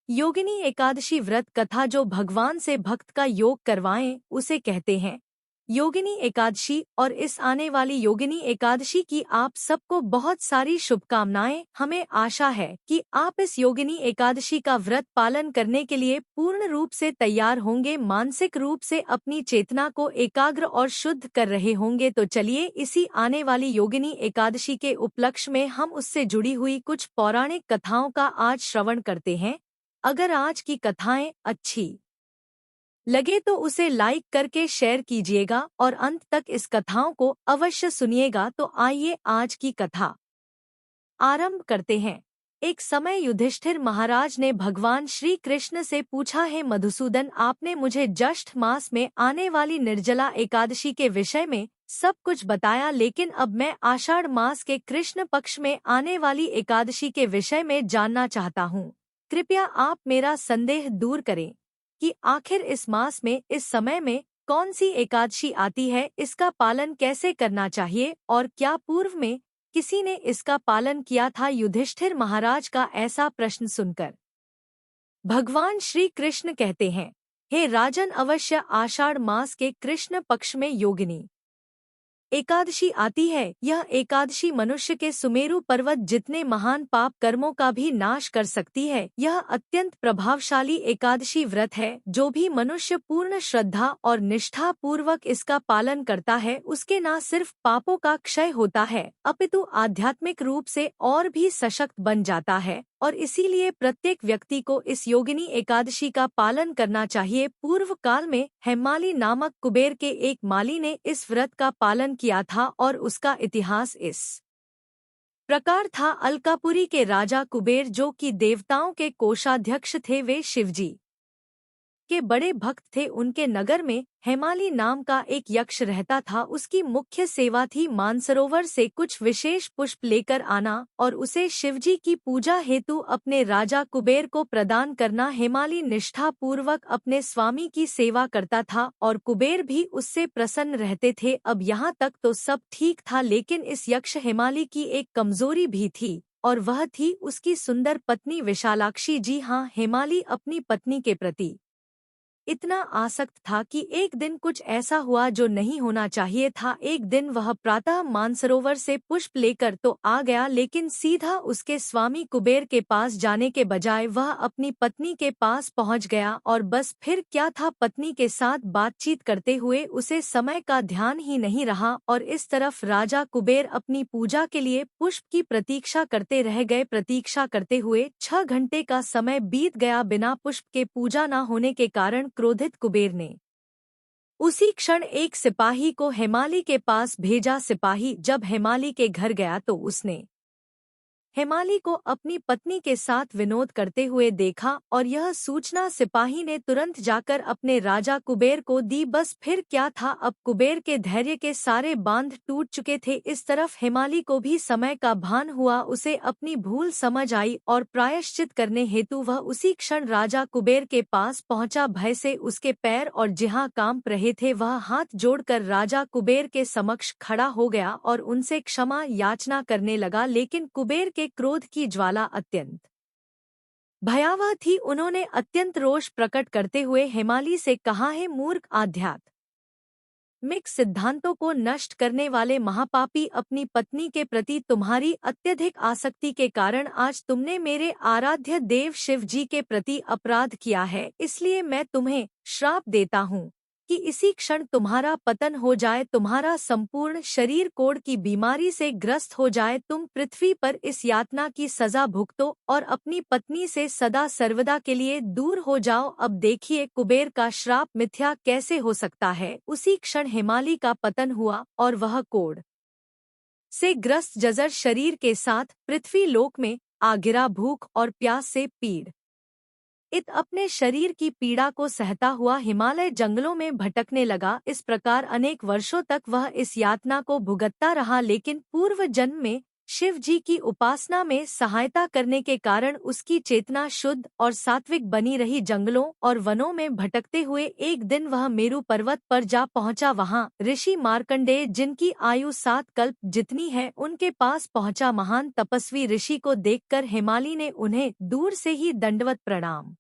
योगिनी एकादशी व्रत कथा जो भगवान से भक्त का योग करवाएं उसे कहते हैं योगिनी एकादशी। और इस आने वाली योगिनी एकादशी की आप सबको बहुत सारी शुभकामनाएं। हमें आशा है कि आप इस योगिनी एकादशी का व्रत पालन करने के लिए पूर्ण रूप से तैयार होंगे, मानसिक रूप से अपनी चेतना को एकाग्र और शुद्ध कर रहे होंगे। तो चलिए इसी आने वाली योगिनी एकादशी के उपलक्ष्य में हम उससे जुड़ी हुई कुछ पौराणिक कथाओं का आज श्रवण करते हैं। अगर आज की कथाएं अच्छी लगे तो उसे लाइक करके शेयर कीजिएगा और अंत तक इस कथाओं को अवश्य सुनिएगा। तो आइए आज की कथा आरंभ करते हैं। एक समय युधिष्ठिर महाराज ने भगवान श्री कृष्ण से पूछा, है मधुसूदन, आपने मुझे ज्येष्ठ मास में आने वाली निर्जला एकादशी के विषय में सब कुछ बताया, लेकिन अब मैं आषाढ़ मास के कृष्ण पक्ष में आने वाली एकादशी के विषय में जानना चाहता हूँ। कृपया आप मेरा संदेह दूर करें कि आखिर इस मास में इस समय में कौन सी एकादशी आती है, इसका पालन कैसे करना चाहिए और क्या पूर्व में किसी ने इसका पालन किया था। युधिष्ठिर महाराज का ऐसा प्रश्न सुनकर भगवान श्री कृष्ण कहते हैं, हे राजन, अवश्य आषाढ़ मास के कृष्ण पक्ष में योगिनी एकादशी आती है। यह एकादशी मनुष्य के सुमेरु पर्वत जितने महान पाप कर्मों का भी नाश कर सकती है। यह अत्यंत प्रभावशाली एकादशी व्रत है। जो भी मनुष्य पूर्ण श्रद्धा और निष्ठा पूर्वक इसका पालन करता है, उसके न सिर्फ पापों का क्षय होता है अपितु आध्यात्मिक रूप से और भी सशक्त बन जाता है। और इसीलिए प्रत्येक व्यक्ति को इस योगिनी एकादशी का पालन करना चाहिए। पूर्व काल में हेमाली नामक कुबेर के एक माली ने इस व्रत का पालन किया था और उसका इतिहास इस प्रकार था। अलकापुरी के राजा कुबेर, जो कि देवताओं के कोषाध्यक्ष थे, वे शिवजी के बड़े भक्त थे। उनके नगर में हेमाली नाम का एक यक्ष रहता था। उसकी मुख्य सेवा थी मानसरोवर से कुछ विशेष पुष्प लेकर आना और उसे शिवजी की पूजा हेतु अपने राजा कुबेर को प्रदान करना। हेमाली निष्ठा पूर्वक अपने स्वामी की सेवा करता था और कुबेर भी उससे प्रसन्न रहते थे। अब यहाँ तक तो सब ठीक था, लेकिन इस यक्ष हेमाली की एक कमजोरी भी थी और वह थी उसकी सुंदर पत्नी विशालाक्षी। जी हाँ, हेमाली अपनी पत्नी के प्रति इतना आसक्त था कि एक दिन कुछ ऐसा हुआ जो नहीं होना चाहिए था। एक दिन वह प्रातः मानसरोवर से पुष्प लेकर तो आ गया, लेकिन सीधा उसके स्वामी कुबेर के पास जाने के बजाय वह अपनी पत्नी के पास पहुंच गया और बस फिर क्या था, पत्नी के साथ बातचीत करते हुए उसे समय का ध्यान ही नहीं रहा। और इस तरफ राजा कुबेर अपनी पूजा के लिए पुष्प की प्रतीक्षा करते रह गए। प्रतीक्षा करते हुए 6 घंटे का समय बीत गया। बिना पुष्प के पूजा न होने के कारण क्रोधित कुबेर ने उसी क्षण एक सिपाही को हेमाली के पास भेजा। सिपाही जब हेमाली के घर गया तो उसने हेमाली को अपनी पत्नी के साथ विनोद करते हुए देखा और यह सूचना सिपाही ने तुरंत जाकर अपने राजा कुबेर को दी। बस फिर क्या था, अब कुबेर के धैर्य के सारे बांध टूट चुके थे। इस तरफ हेमाली को भी समय का भान हुआ, उसे अपनी भूल समझ आई और प्रायश्चित करने हेतु वह उसी क्षण राजा कुबेर के पास पहुंचा। भय से उसके पैर और जिहाँ कांप रहे थे, वह हाथ जोड़कर राजा कुबेर के समक्ष खड़ा हो गया और उनसे क्षमा याचना करने लगा। लेकिन कुबेर के क्रोध की ज्वाला अत्यंत भयावह थी। उन्होंने अत्यंत रोष प्रकट करते हुए हेमाली से कहा, है मूर्ख, आध्यात्मिक सिद्धांतों को नष्ट करने वाले महापापी, अपनी पत्नी के प्रति तुम्हारी अत्यधिक आसक्ति के कारण आज तुमने मेरे आराध्य देव शिव जी के प्रति अपराध किया है। इसलिए मैं तुम्हें श्राप देता हूँ कि इसी क्षण तुम्हारा पतन हो जाए, तुम्हारा संपूर्ण शरीर कोढ़ की बीमारी से ग्रस्त हो जाए, तुम पृथ्वी पर इस यातना की सजा भुगतो और अपनी पत्नी से सदा सर्वदा के लिए दूर हो जाओ। अब देखिए कुबेर का श्राप मिथ्या कैसे हो सकता है। उसी क्षण हेमाली का पतन हुआ और वह कोढ़ से ग्रस्त जर्जर शरीर के साथ पृथ्वी लोक में आ गिरा। भूख और प्यास से पीड़ अपने शरीर की पीड़ा को सहता हुआ हिमालय जंगलों में भटकने लगा। इस प्रकार अनेक वर्षों तक वह इस यातना को भुगतता रहा, लेकिन पूर्व जन्म में शिव जी की उपासना में सहायता करने के कारण उसकी चेतना शुद्ध और सात्विक बनी रही। जंगलों और वनों में भटकते हुए एक दिन वह मेरु पर्वत पर जा पहुंचा। वहां ऋषि मार्कंडेय, जिनकी आयु 7 कल्प जितनी है, उनके पास पहुंचा। महान तपस्वी ऋषि को देखकर हिमाली ने उन्हें दूर से ही दंडवत प्रणाम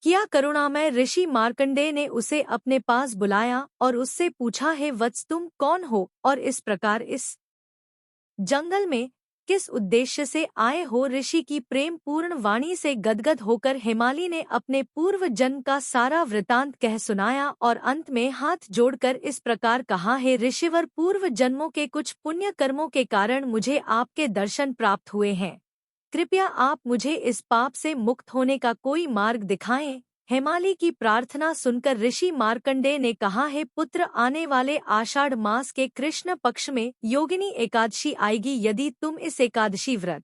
किया। करुणामय ऋषि मार्कंडेय ने उसे अपने पास बुलाया और उससे पूछा, हे वत्स, तुम कौन हो और इस प्रकार इस जंगल में किस उद्देश्य से आए हो? ऋषि की प्रेम पूर्ण वाणी से गदगद होकर हिमाली ने अपने पूर्व जन्म का सारा वृतांत कह सुनाया और अंत में हाथ जोड़कर इस प्रकार कहा, हे ऋषिवर, पूर्व जन्मों के कुछ पुण्य कर्मों के कारण मुझे आपके दर्शन प्राप्त हुए हैं। कृपया आप मुझे इस पाप से मुक्त होने का कोई मार्ग दिखाएं। हेमाली की प्रार्थना सुनकर ऋषि मार्कंडेय ने कहा, हे पुत्र, आने वाले आषाढ़ मास के कृष्ण पक्ष में योगिनी एकादशी आएगी। यदि तुम इस एकादशी व्रत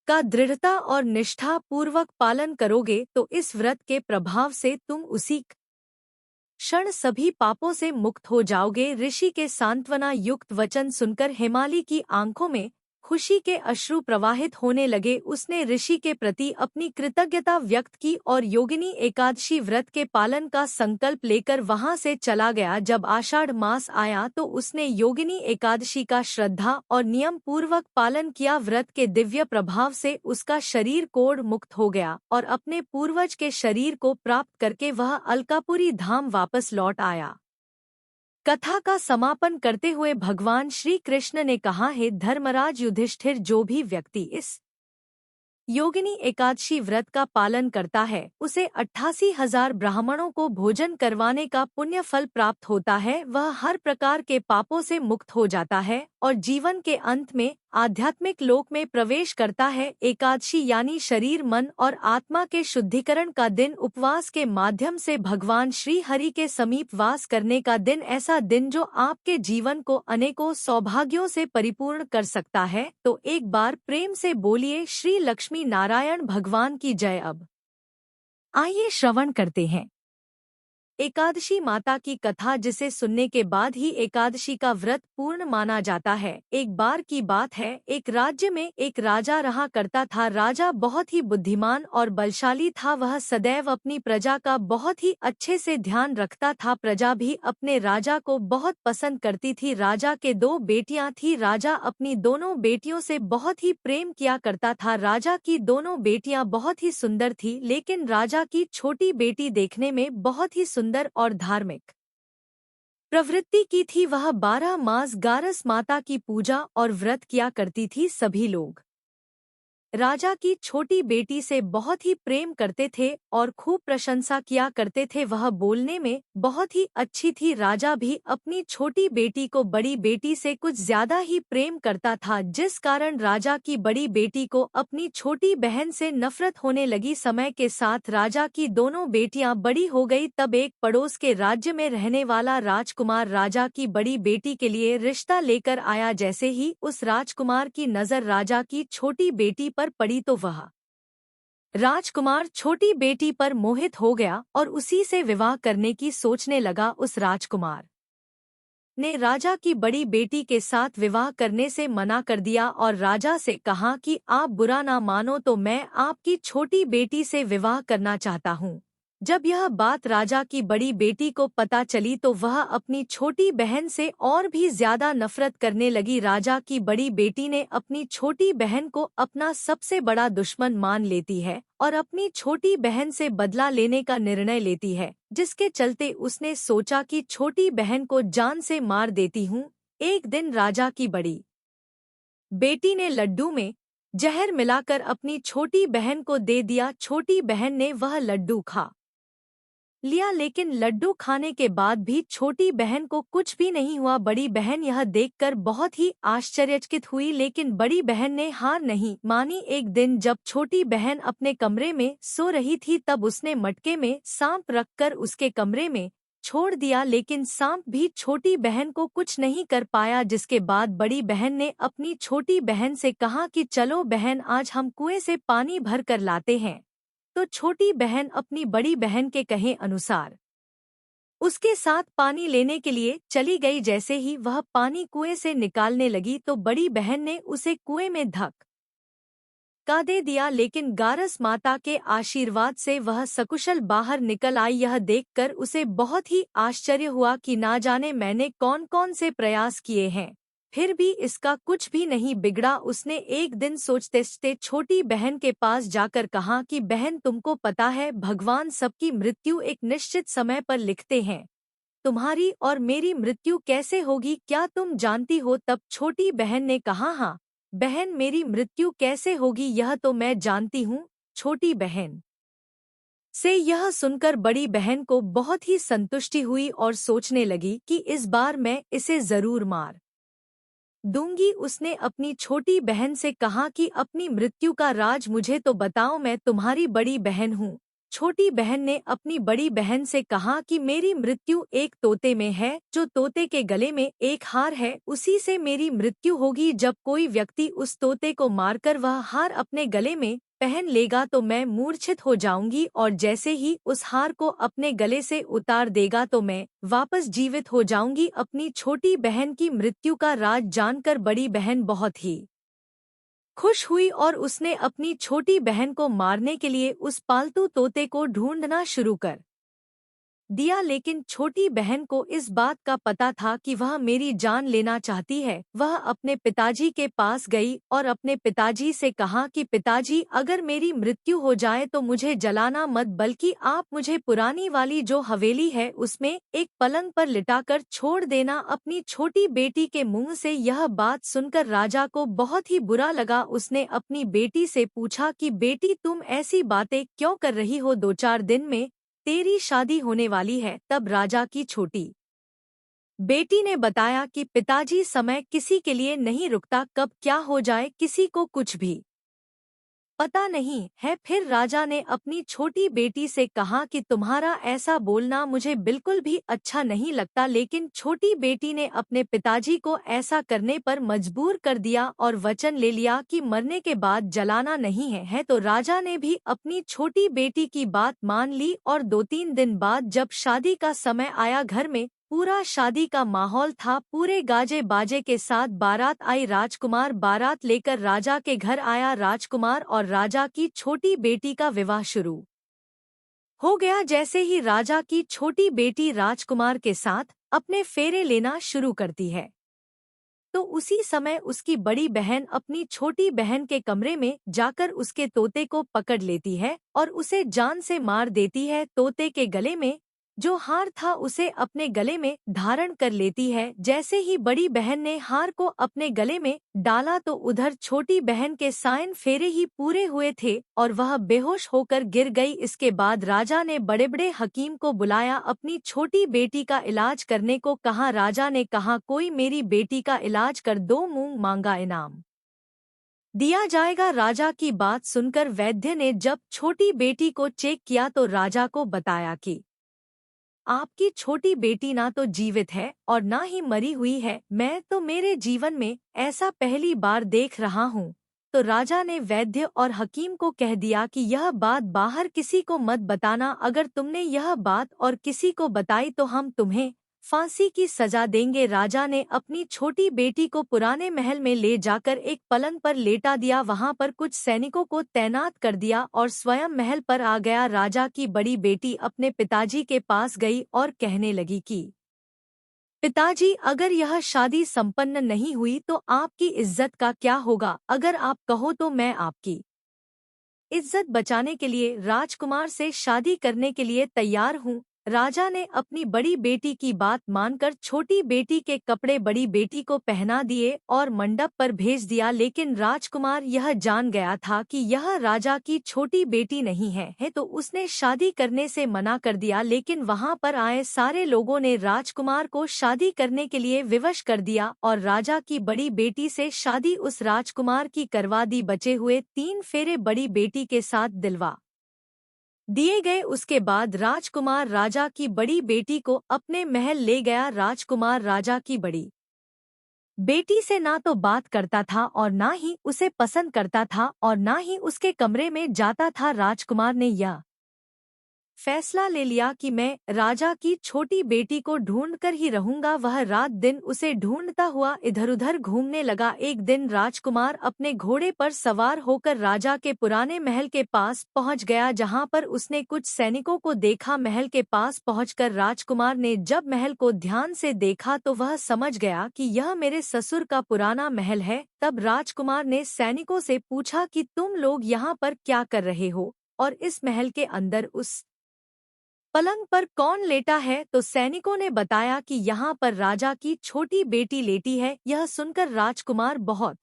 का दृढ़ता और निष्ठा पूर्वक पालन करोगे तो इस व्रत के प्रभाव से तुम उसी क्षण सभी पापों से मुक्त हो जाओगे। ऋषि के सांत्वना युक्त वचन सुनकर हिमाली की आंखों में खुशी के अश्रु प्रवाहित होने लगे। उसने ऋषि के प्रति अपनी कृतज्ञता व्यक्त की और योगिनी एकादशी व्रत के पालन का संकल्प लेकर वहां से चला गया। जब आषाढ़ मास आया तो उसने योगिनी एकादशी का श्रद्धा और नियम पूर्वक पालन किया। व्रत के दिव्य प्रभाव से उसका शरीर कोढ़ मुक्त हो गया और अपने पूर्वज के शरीर को प्राप्त करके वह अलकापुरी धाम वापस लौट आया। कथा का समापन करते हुए भगवान श्री कृष्ण ने कहा, हे धर्मराज युधिष्ठिर, जो भी व्यक्ति इस योगिनी एकादशी व्रत का पालन करता है उसे 88,000 ब्राह्मणों को भोजन करवाने का पुण्य फल प्राप्त होता है। वह हर प्रकार के पापों से मुक्त हो जाता है और जीवन के अंत में आध्यात्मिक लोक में प्रवेश करता है। एकादशी यानी शरीर, मन और आत्मा के शुद्धिकरण का दिन, उपवास के माध्यम से भगवान श्री हरि के समीप वास करने का दिन, ऐसा दिन जो आपके जीवन को अनेकों सौभाग्यों से परिपूर्ण कर सकता है। तो एक बार प्रेम से बोलिए, श्री लक्ष्मी नारायण भगवान की जय। अब आइए श्रवण करते हैं एकादशी माता की कथा, जिसे सुनने के बाद ही एकादशी का व्रत पूर्ण माना जाता है। एक बार की बात है, एक राज्य में एक राजा रहा करता था। राजा बहुत ही बुद्धिमान और बलशाली था। वह सदैव अपनी प्रजा का बहुत ही अच्छे से ध्यान रखता था। प्रजा भी अपने राजा को बहुत पसंद करती थी। राजा के 2 बेटियां थी। राजा अपनी दोनों बेटियों से बहुत ही प्रेम किया करता था। राजा की दोनों बेटियां बहुत ही सुंदर थी, लेकिन राजा की छोटी बेटी देखने में बहुत ही सुंदर और धार्मिक प्रवृत्ति की थी। वह 12 मास गारस माता की पूजा और व्रत किया करती थी। सभी लोग राजा की छोटी बेटी से बहुत ही प्रेम करते थे और खूब प्रशंसा किया करते थे। वह बोलने में बहुत ही अच्छी थी। राजा भी अपनी छोटी बेटी को बड़ी बेटी से कुछ ज्यादा ही प्रेम करता था, जिस कारण राजा की बड़ी बेटी को अपनी छोटी बहन से नफरत होने लगी। समय के साथ राजा की दोनों बेटियां बड़ी हो गई। तब एक पड़ोस के राज्य में रहने वाला राजकुमार राजा की बड़ी बेटी के लिए रिश्ता लेकर आया। जैसे ही उस राजकुमार की नजर राजा की छोटी बेटी पर पड़ी तो वह राजकुमार छोटी बेटी पर मोहित हो गया और उसी से विवाह करने की सोचने लगा। उस राजकुमार ने राजा की बड़ी बेटी के साथ विवाह करने से मना कर दिया और राजा से कहा कि आप बुरा ना मानो तो मैं आपकी छोटी बेटी से विवाह करना चाहता हूँ। जब यह बात राजा की बड़ी बेटी को पता चली तो वह अपनी छोटी बहन से और भी ज्यादा नफरत करने लगी। राजा की बड़ी बेटी ने अपनी छोटी बहन को अपना सबसे बड़ा दुश्मन मान लेती है और अपनी छोटी बहन से बदला लेने का निर्णय लेती है, जिसके चलते उसने सोचा कि छोटी बहन को जान से मार देती हूँ। एक दिन राजा की बड़ी बेटी ने लड्डू में जहर मिलाकर अपनी छोटी बहन को दे दिया। छोटी बहन ने वह लड्डू खा लिया, लेकिन लड्डू खाने के बाद भी छोटी बहन को कुछ भी नहीं हुआ। बड़ी बहन यह देखकर बहुत ही आश्चर्यचकित हुई, लेकिन बड़ी बहन ने हार नहीं मानी। एक दिन जब छोटी बहन अपने कमरे में सो रही थी तब उसने मटके में सांप रखकर उसके कमरे में छोड़ दिया, लेकिन सांप भी छोटी बहन को कुछ नहीं कर पाया। जिसके बाद बड़ी बहन ने अपनी छोटी बहन से कहा कि चलो बहन, आज हम कुएं से पानी भर कर लाते हैं। तो छोटी बहन अपनी बड़ी बहन के कहे अनुसार उसके साथ पानी लेने के लिए चली गई। जैसे ही वह पानी कुएं से निकालने लगी तो बड़ी बहन ने उसे कुएं में धक्का दे दिया, लेकिन गारस माता के आशीर्वाद से वह सकुशल बाहर निकल आई। यह देखकर उसे बहुत ही आश्चर्य हुआ कि ना जाने मैंने कौन कौन से प्रयास किए हैं, फिर भी इसका कुछ भी नहीं बिगड़ा। उसने एक दिन सोचते सोचते छोटी बहन के पास जाकर कहा कि बहन, तुमको पता है भगवान सबकी मृत्यु एक निश्चित समय पर लिखते हैं, तुम्हारी और मेरी मृत्यु कैसे होगी क्या तुम जानती हो? तब छोटी बहन ने कहा, हाँ बहन, मेरी मृत्यु कैसे होगी यह तो मैं जानती हूँ। छोटी बहन से यह सुनकर बड़ी बहन को बहुत ही संतुष्टि हुई और सोचने लगी कि इस बार मैं इसे जरूर मार दूंगी। उसने अपनी छोटी बहन से कहा कि अपनी मृत्यु का राज मुझे तो बताओ, मैं तुम्हारी बड़ी बहन हूँ। छोटी बहन ने अपनी बड़ी बहन से कहा कि मेरी मृत्यु एक तोते में है, जो तोते के गले में एक हार है, उसी से मेरी मृत्यु होगी। जब कोई व्यक्ति उस तोते को मारकर वह हार अपने गले में पहन लेगा तो मैं मूर्छित हो जाऊंगी, और जैसे ही उस हार को अपने गले से उतार देगा तो मैं वापस जीवित हो जाऊंगी। अपनी छोटी बहन की मृत्यु का राज जानकर बड़ी बहन बहुत ही खुश हुई और उसने अपनी छोटी बहन को मारने के लिए उस पालतू तोते को ढूंढना शुरू कर दिया। लेकिन छोटी बहन को इस बात का पता था कि वह मेरी जान लेना चाहती है। वह अपने पिताजी के पास गई और अपने पिताजी से कहा कि पिताजी, अगर मेरी मृत्यु हो जाए तो मुझे जलाना मत, बल्कि आप मुझे पुरानी वाली जो हवेली है उसमें एक पलंग पर लिटाकर छोड़ देना। अपनी छोटी बेटी के मुंह से यह बात सुनकर राजा को बहुत ही बुरा लगा। उसने अपनी बेटी से पूछा कि बेटी, तुम ऐसी बातें क्यों कर रही हो? 2-4 दिन में तेरी शादी होने वाली है। तब राजा की छोटी बेटी ने बताया कि पिताजी, समय किसी के लिए नहीं रुकता, कब क्या हो जाए किसी को कुछ भी पता नहीं है। फिर राजा ने अपनी छोटी बेटी से कहा कि तुम्हारा ऐसा बोलना मुझे बिल्कुल भी अच्छा नहीं लगता, लेकिन छोटी बेटी ने अपने पिताजी को ऐसा करने पर मजबूर कर दिया और वचन ले लिया कि मरने के बाद जलाना नहीं है। तो राजा ने भी अपनी छोटी बेटी की बात मान ली और 2-3 दिन बाद जब शादी का समय आया, घर में पूरा शादी का माहौल था। पूरे गाजे बाजे के साथ बारात आई। राजकुमार बारात लेकर राजा के घर आया। राजकुमार और राजा की छोटी बेटी का विवाह शुरू हो गया। जैसे ही राजा की छोटी बेटी राजकुमार के साथ अपने फेरे लेना शुरू करती है तो उसी समय उसकी बड़ी बहन अपनी छोटी बहन के कमरे में जाकर उसके तोते को पकड़ लेती है और उसे जान से मार देती है। तोते के गले में जो हार था उसे अपने गले में धारण कर लेती है। जैसे ही बड़ी बहन ने हार को अपने गले में डाला तो उधर छोटी बहन के साइन फेरे ही पूरे हुए थे और वह बेहोश होकर गिर गई। इसके बाद राजा ने बड़े बड़े हकीम को बुलाया, अपनी छोटी बेटी का इलाज करने को कहा। राजा ने कहा, कोई मेरी बेटी का इलाज कर दो, मूंग मांगा इनाम दिया जाएगा। राजा की बात सुनकर वैद्य ने जब छोटी बेटी को चेक किया तो राजा को बताया कि आपकी छोटी बेटी ना तो जीवित है और ना ही मरी हुई है। मैं तो मेरे जीवन में ऐसा पहली बार देख रहा हूँ। तो राजा ने वैद्य और हकीम को कह दिया कि यह बात बाहर किसी को मत बताना, अगर तुमने यह बात और किसी को बताई तो हम तुम्हें फांसी की सजा देंगे। राजा ने अपनी छोटी बेटी को पुराने महल में ले जाकर एक पलंग पर लेटा दिया, वहां पर कुछ सैनिकों को तैनात कर दिया और स्वयं महल पर आ गया। राजा की बड़ी बेटी अपने पिताजी के पास गई और कहने लगी कि पिताजी, अगर यह शादी संपन्न नहीं हुई तो आपकी इज्जत का क्या होगा? अगर आप कहो तो मैं आपकी इज्जत बचाने के लिए राजकुमार से शादी करने के लिए तैयार हूँ। राजा ने अपनी बड़ी बेटी की बात मानकर छोटी बेटी के कपड़े बड़ी बेटी को पहना दिए और मंडप पर भेज दिया। लेकिन राजकुमार यह जान गया था कि यह राजा की छोटी बेटी नहीं है तो उसने शादी करने से मना कर दिया। लेकिन वहां पर आए सारे लोगों ने राजकुमार को शादी करने के लिए विवश कर दिया और राजा की बड़ी बेटी से शादी उस राजकुमार की करवा दी। बचे हुए 3 फेरे बड़ी बेटी के साथ दिलवा दिए गए। उसके बाद राजकुमार राजा की बड़ी बेटी को अपने महल ले गया। राजकुमार राजा की बड़ी बेटी से ना तो बात करता था और ना ही उसे पसंद करता था और ना ही उसके कमरे में जाता था। राजकुमार ने यह फैसला ले लिया कि मैं राजा की छोटी बेटी को ढूंढकर ही रहूंगा। वह रात दिन उसे ढूंढता हुआ इधर-उधर घूमने लगा। एक दिन राजकुमार अपने घोड़े पर सवार होकर राजा के पुराने महल के पास पहुंच गया, जहां पर उसने कुछ सैनिकों को देखा। महल के पास पहुंचकर राजकुमार ने जब महल को ध्यान से देखा तो वह समझ गया कि यह मेरे ससुर का पुराना महल है। तब राजकुमार ने सैनिकों से पूछा कि तुम लोग यहाँ पर क्या कर रहे हो और इस महल के अंदर उस पलंग पर कौन लेटा है? तो सैनिकों ने बताया कि यहाँ पर राजा की छोटी बेटी लेटी है। यह सुनकर राजकुमार बहुत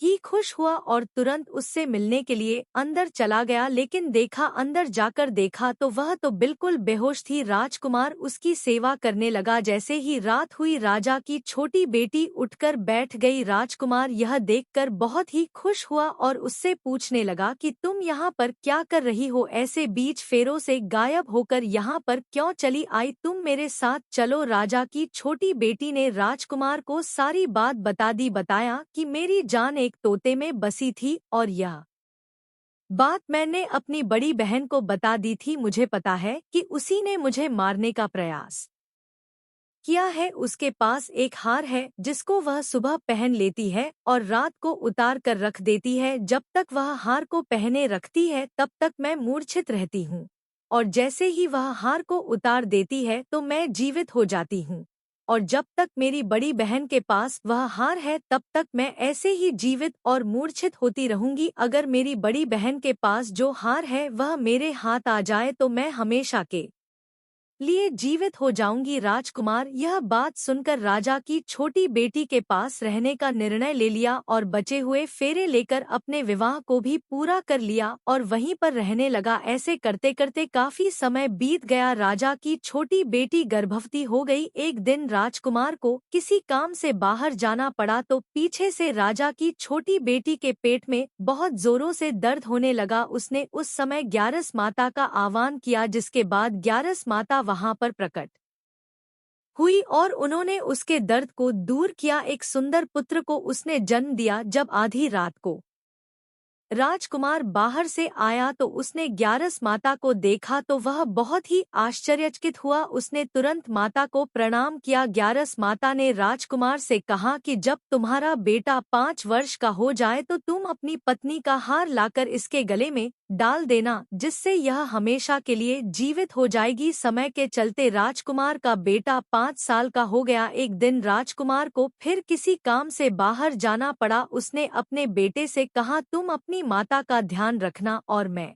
ही खुश हुआ और तुरंत उससे मिलने के लिए अंदर चला गया, लेकिन अंदर जाकर देखा तो वह तो बिल्कुल बेहोश थी। राजकुमार उसकी सेवा करने लगा। जैसे ही रात हुई राजा की छोटी बेटी उठकर बैठ गई। राजकुमार यह देखकर बहुत ही खुश हुआ और उससे पूछने लगा कि तुम यहाँ पर क्या कर रही हो? ऐसे बीच फेरों से गायब होकर यहाँ पर क्यों चली आई? तुम मेरे साथ चलो। राजा की छोटी बेटी ने राजकुमार को सारी बात बताया कि मेरी जान एक तोते में बसी थी और यह बात मैंने अपनी बड़ी बहन को बता दी थी। मुझे पता है कि उसी ने मुझे मारने का प्रयास किया है। उसके पास एक हार है जिसको वह सुबह पहन लेती है और रात को उतार कर रख देती है। जब तक वह हार को पहने रखती है तब तक मैं मूर्छित रहती हूँ, और जैसे ही वह हार को उतार देती है तो मैं जीवित हो जाती हूँ। और जब तक मेरी बड़ी बहन के पास वह हार है तब तक मैं ऐसे ही जीवित और मूर्छित होती रहूंगी। अगर मेरी बड़ी बहन के पास जो हार है वह मेरे हाथ आ जाए तो मैं हमेशा के लिए जीवित हो जाऊंगी। राजकुमार यह बात सुनकर राजा की छोटी बेटी के पास रहने का निर्णय ले लिया और बचे हुए फेरे लेकर अपने विवाह को भी पूरा कर लिया और वहीं पर रहने लगा। ऐसे करते करते काफी समय बीत गया। राजा की छोटी बेटी गर्भवती हो गई। एक दिन राजकुमार को किसी काम से बाहर जाना पड़ा तो पीछे से राजा की छोटी बेटी के पेट में बहुत जोरों से दर्द होने लगा। उसने उस समय ग्यारस माता का आह्वान किया, जिसके बाद ग्यारस माता वहां पर प्रकट हुई और उन्होंने उसके दर्द को दूर किया। एक सुंदर पुत्र को उसने जन्म दिया। जब आधी रात को राजकुमार बाहर से आया तो उसने ग्यारस माता को देखा तो वह बहुत ही आश्चर्यचकित हुआ। उसने तुरंत माता को प्रणाम किया। ग्यारस माता ने राजकुमार से कहा कि जब तुम्हारा बेटा 5 वर्ष का हो जाए तो तुम अपनी पत्नी का हार लाकर इसके गले में डाल देना, जिससे यह हमेशा के लिए जीवित हो जाएगी। समय के चलते राजकुमार का बेटा 5 साल का हो गया। एक दिन राजकुमार को फिर किसी काम से बाहर जाना पड़ा। उसने अपने बेटे से कहा, तुम अपनी माता का ध्यान रखना और मैं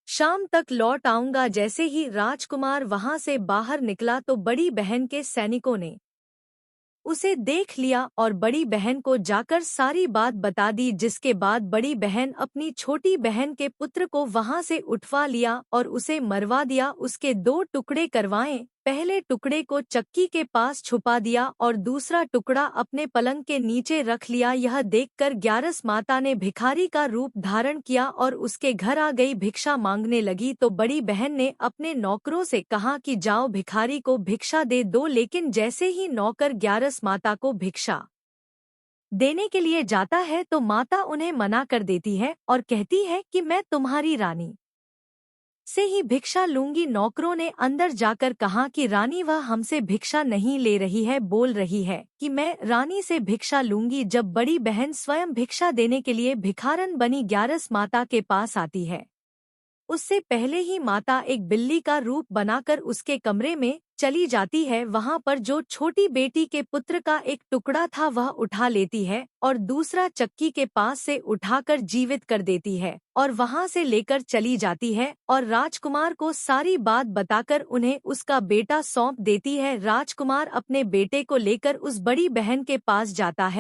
शाम तक लौट आऊंगा। जैसे ही राजकुमार वहां से बाहर निकला तो बड़ी बहन के सैनिकों ने उसे देख लिया और बड़ी बहन को जाकर सारी बात बता दी, जिसके बाद बड़ी बहन अपनी छोटी बहन के पुत्र को वहां से उठवा लिया और उसे मरवा दिया। उसके 2 टुकड़े करवाए। पहले टुकड़े को चक्की के पास छुपा दिया और दूसरा टुकड़ा अपने पलंग के नीचे रख लिया। यह देखकर ग्यारस माता ने भिखारी का रूप धारण किया और उसके घर आ गई, भिक्षा मांगने लगी। तो बड़ी बहन ने अपने नौकरों से कहा कि जाओ भिखारी को भिक्षा दे दो, लेकिन जैसे ही नौकर ग्यारस माता को भिक्षा देने के लिए जाता है तो माता उन्हें मना कर देती है और कहती है कि मैं तुम्हारी रानी से ही भिक्षा लूंगी। नौकरों ने अंदर जाकर कहा कि रानी वह हमसे भिक्षा नहीं ले रही है, बोल रही है कि मैं रानी से भिक्षा लूंगी। जब बड़ी बहन स्वयं भिक्षा देने के लिए भिखारन बनी ग्यारस माता के पास आती है, उससे पहले ही माता एक बिल्ली का रूप बनाकर उसके कमरे में चली जाती है। वहां पर जो छोटी बेटी के पुत्र का एक टुकड़ा था वह उठा लेती है और दूसरा चक्की के पास से उठाकर जीवित कर देती है और वहां से लेकर चली जाती है और राजकुमार को सारी बात बताकर उन्हें उसका बेटा सौंप देती है। राजकुमार अपने बेटे को लेकर उस बड़ी बहन के पास जाता है